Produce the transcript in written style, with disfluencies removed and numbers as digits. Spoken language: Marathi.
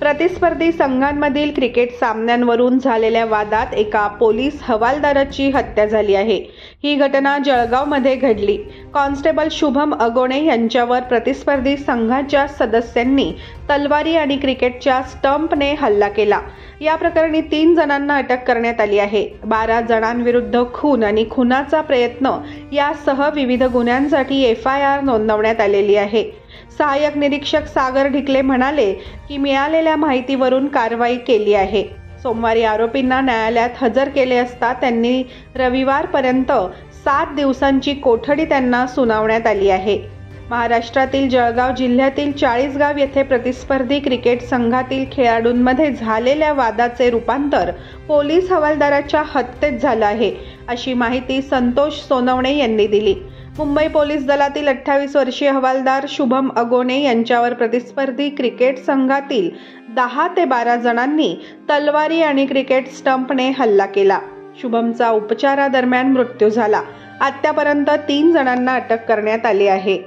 प्रतिस्पर्धी संघांमधील क्रिकेट सामन्यांवरून झालेल्या वादात एका पोलीस हवालदाराची हत्या झाली आहे। ही घटना जळगावमध्ये घडली। कॉन्स्टेबल शुभम अगोणे यांच्यावर प्रतिस्पर्धी संघाच्या सदस्यांनी तलवारी आणि क्रिकेटच्या स्टंपने हल्ला केला। या प्रकरणी 3 जणांना अटक करण्यात आली आहे। 12 जणांविरुद्ध खून आणि खुनाचा प्रयत्न यासह विविध गुन्ह्यांसाठी FIR नोंदवण्यात आलेली आहे। सहाय्यक निरीक्षक सागर ढिकले म्हणाले की मिळालेल्या माहितीवरून कारवाई केली आहे। सोमवारी आरोपींना न्यायालयात हजर केले असता त्यांनी रविवारपर्यंत 7 दिवसांची कोठडी त्यांना सुनावण्यात आली आहे। महाराष्ट्रातील जळगाव जिल्ह्यातील 40गाव येथे प्रतिस्पर्धी क्रिकेट संघातील खेळाडूंमध्ये झालेल्या वादाचे रूपांतर पोलीस हवालदाराच्या हत्येत झालं आहे, अशी माहिती संतोष सोनवणे यांनी दिली। मुंबई पोलीस दलातील 28 वर्षीय हवालदार शुभम अगोणे यांच्यावर प्रतिस्पर्धी क्रिकेट संघातील 10 ते 12 जणांनी तलवारी आणि क्रिकेट स्टंपने हल्ला केला। शुभमचा उपचारादरम्यान मृत्यू झाला। आतापर्यंत 3 जणांना अटक करण्यात आली आहे।